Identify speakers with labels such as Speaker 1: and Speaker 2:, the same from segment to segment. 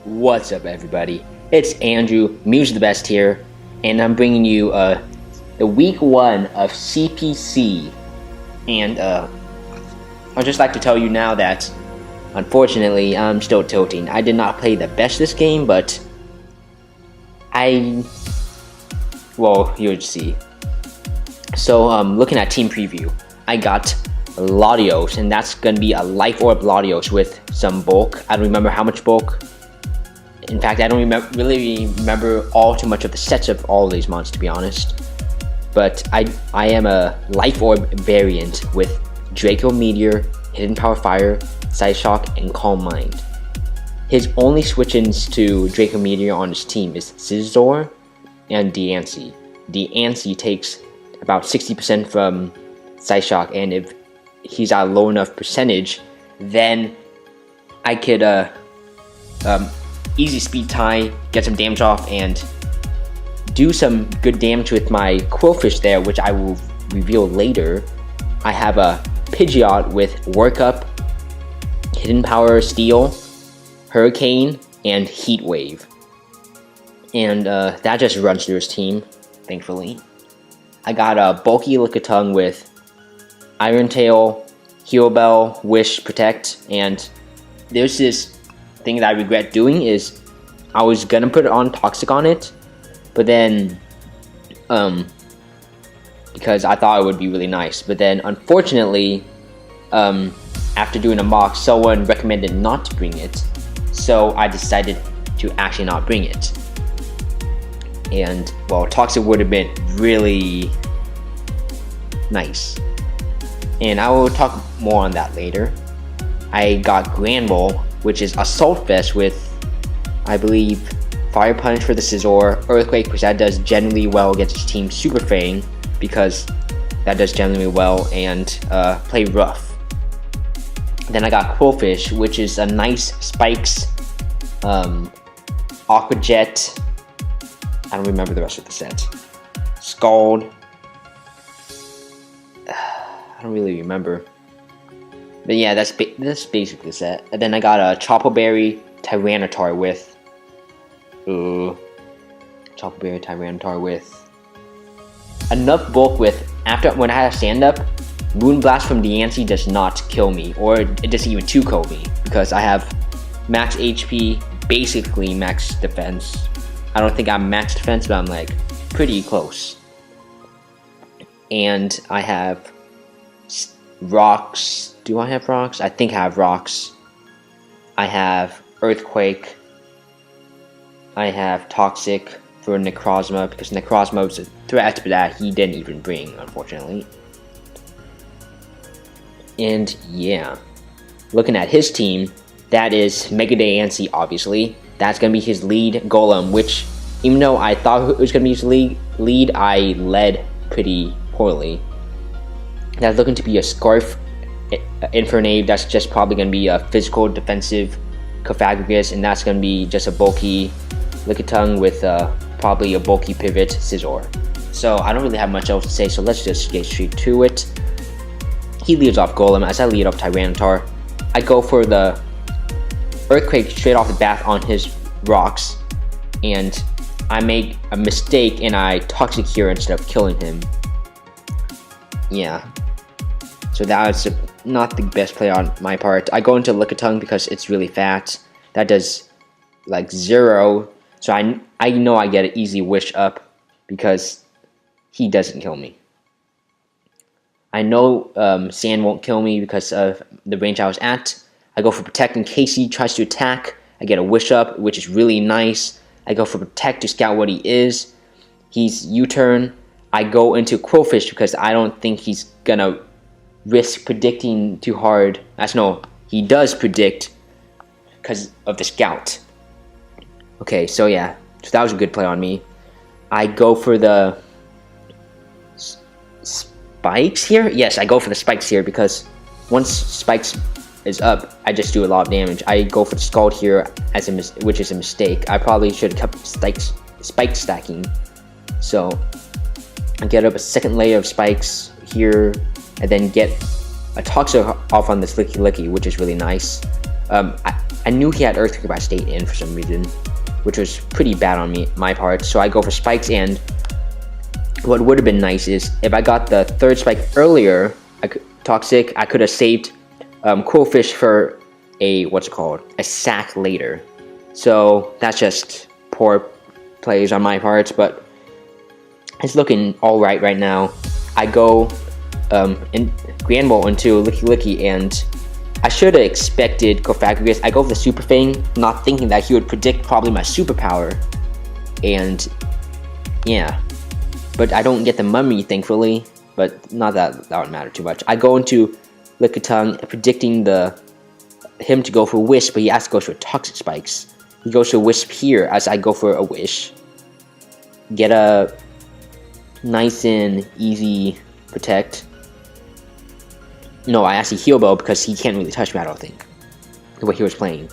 Speaker 1: What's up, everybody? It's Andrew, Mewsthebest here, and I'm bringing you the week 1 of CPC. And I'd just like to tell you now that, unfortunately, I'm still tilting. I did not play the best this game, but well, you'll see. So, looking at team preview, I got Latios, and that's gonna be a Life Orb Latios with some bulk. I don't remember how much bulk. In fact, I don't really remember too much of the sets of all of these mons, to be honest. But I am a Life Orb variant with Draco Meteor, Hidden Power Fire, Side Shock, and Calm Mind. His only switch-ins to Draco Meteor on his team is Scizor and Diancie. Diancie takes about 60% from Side Shock, and if he's at a low enough percentage, then I could easy speed tie, get some damage off, and do some good damage with my Quillfish there, which I will reveal later. I have a Pidgeot with Workup, Hidden Power Steel, Hurricane, and Heat Wave. And that just runs through his team, thankfully. I got a bulky Lickitung with Iron Tail, Heal Bell, Wish, Protect, and there's this thing that I regret doing is I was gonna put on Toxic on it, but then because I thought it would be really nice, but then unfortunately after doing a mock, someone recommended not to bring it, so I decided to actually not bring it. And well, Toxic would have been really nice, and I will talk more on that later. I got Granbull, which is Assault Vest with, I believe, Fire Punch for the Scizor, Earthquake, because that does generally well against his team, Super Fang, because that does generally well, and Play Rough. Then I got Quillfish, which is a nice Spikes, Aqua Jet, I don't remember the rest of the set, Scald, I don't really remember. But yeah, that's basically the set. And then I got a Chople Berry Tyranitar with enough bulk with, when I have stand up, Moonblast from Diancie does not kill me, or it doesn't even 2-KO me, because I have max HP, basically max defense. I don't think I'm max defense, but I'm like pretty close. And I have Rocks. Do I have Rocks? I think I have Rocks. I have Earthquake. I have Toxic for Necrozma, because Necrozma was a threat, but that he didn't even bring, unfortunately. And yeah, looking at his team, that is Mega Diancie, obviously. That's going to be his lead Golem, which, even though I thought it was going to be his lead, I led pretty poorly. That's looking to be a Scarf Infernape. That's just probably going to be a physical defensive Cofagrigus, and that's going to be just a bulky Lickitung with probably a bulky pivot Scizor. So I don't really have much else to say, so let's just get straight to it. He leads off Golem, as I lead off Tyranitar. I go for the Earthquake straight off the bat on his Rocks, and I make a mistake and I Toxic here instead of killing him. Yeah. So that was not the best play on my part. I go into Lickitung because it's really fat. That does like 0. So I know I get an easy Wish up because he doesn't kill me. I know Sand won't kill me because of the range I was at. I go for Protect in case he tries to attack. I get a Wish up, which is really nice. I go for Protect to scout what he is. He's U-turn. I go into Quillfish because I don't think he's gonna risk predicting too hard. No, he does predict because of the scout. Okay, so yeah, so that was a good play on me. I go for the Spikes here. Yes, I go for the Spikes here because once Spikes is up, I just do a lot of damage. I go for the Scald here as which is a mistake. I probably should have kept spike stacking. So I get up a second layer of Spikes here, and then get a Toxic off on this Licky, which is really nice. I I knew he had Earthquake by State in for some reason, which was pretty bad on my part. So I go for spikes, and what would have been nice is if I got the third spike earlier, Toxic, I could have saved Quillfish for a sack later. So that's just poor plays on my part, but it's looking all right now. I go in Grand Ball into Licky, and I should have expected Cofagrigus. I go for the Super Fang, not thinking that he would predict probably my superpower, and yeah, but I don't get the Mummy, thankfully, but not that would matter too much. I go into Lickitung, predicting him to go for Wisp, but he has to go for Toxic Spikes. He goes for Wisp here as I go for a Wish. Get a nice and easy Protect. No, I actually Heal Bell because he can't really touch me, I don't think, the way he was playing.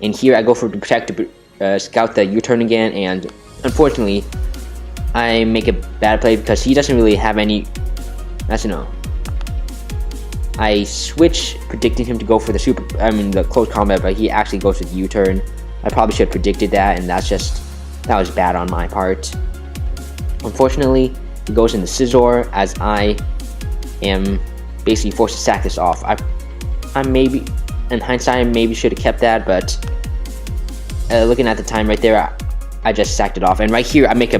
Speaker 1: And here I go for the Protect to scout the U-turn again, and unfortunately, I make a bad play because he doesn't really have any. Actually, no. I switch, predicting him to go for the close combat, but he actually goes for the U-turn. I probably should have predicted that, and that was bad on my part. Unfortunately, he goes into Scizor as I am basically forced to sack this off. I maybe, in hindsight, I maybe should have kept that, but looking at the time right there, I just sacked it off. And right here, I make a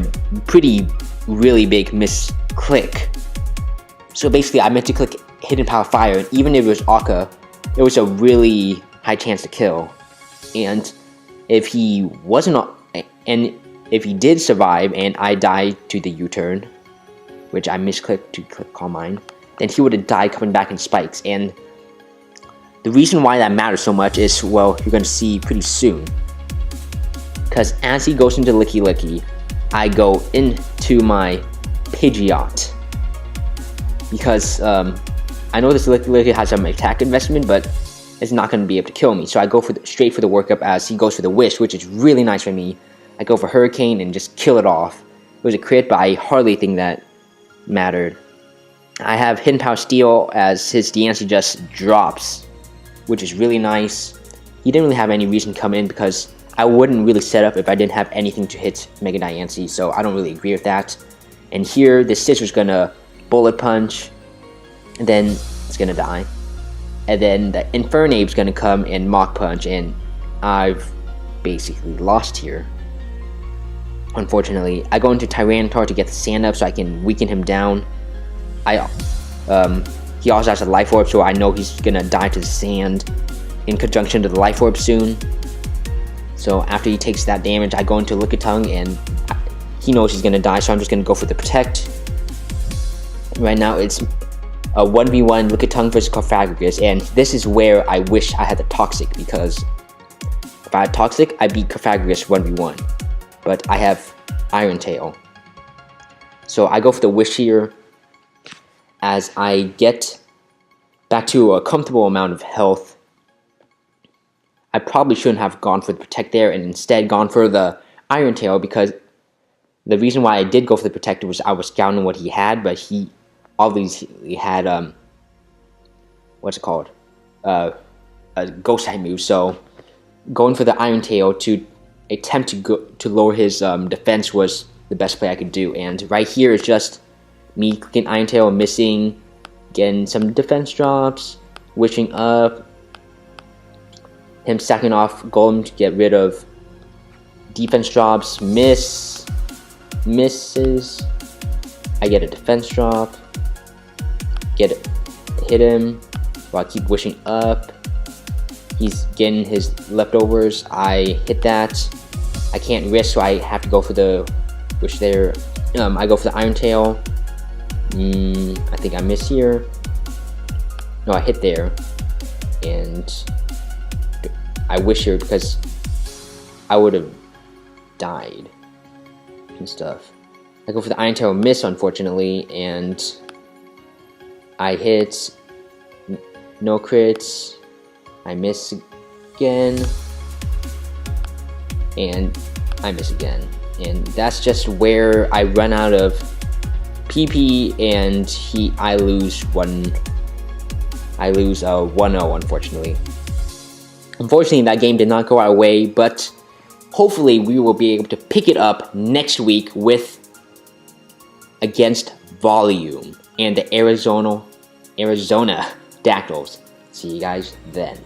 Speaker 1: really big misclick. So basically, I meant to click Hidden Power Fire, and even if it was Akka, it was a really high chance to kill. And if he wasn't, and if he did survive and I died to the U-turn, which I misclicked to click Calm Mind, then he would have died coming back in spikes. And the reason why that matters so much is, well, you're going to see pretty soon. Because as he goes into Licky, I go into my Pidgeot. Because I know this Licky has some attack investment, but it's not going to be able to kill me. So I go straight for the workup as he goes for the Wish, which is really nice for me. I go for Hurricane and just kill it off. It was a crit, but I hardly think that mattered. I have Hidden Power Steel as his Diancie just drops, which is really nice. He didn't really have any reason to come in because I wouldn't really set up if I didn't have anything to hit Mega Diancie, so I don't really agree with that. And here, the Scissor's gonna Bullet Punch, and then it's gonna die. And then the Infernape's gonna come and Mach Punch, and I've basically lost here. Unfortunately, I go into Tyranitar to get the sand up so I can weaken him down. He also has a Life Orb, so I know he's gonna die to the sand in conjunction to the Life Orb soon. So after he takes that damage, I go into Lickitung, and he knows he's gonna die, so I'm just gonna go for the Protect. Right now, it's a 1v1 Lickitung versus Cofagrigus, and this is where I wish I had the Toxic, because if I had Toxic, I beat Cofagrigus 1v1. But I have Iron Tail. So I go for the Wish here as I get back to a comfortable amount of health. I probably shouldn't have gone for the Protect there and instead gone for the Iron Tail, because the reason why I did go for the Protector was I was scouting what he had, but he obviously had a Ghost type move. So going for the Iron Tail to attempt to lower his defense was the best play I could do. And right here is just me clicking Iron Tail, missing, getting some defense drops, wishing up, him sacking off Golem to get rid of defense drops, misses, I get a defense drop, hit him while I keep wishing up. He's getting his leftovers. I hit that. I can't risk, so I have to go for the Wish there. I go for the Iron Tail. I think I miss here. No, I hit there. And I wish here because I would have died and stuff. I go for the Iron Tail, miss unfortunately, and I hit no crits. I miss again, and I miss again, and that's just where I run out of PP, and I lose 1-0 unfortunately. Unfortunately, that game did not go our way, but hopefully we will be able to pick it up next week against Volume and the Arizona Dactyls. See you guys then.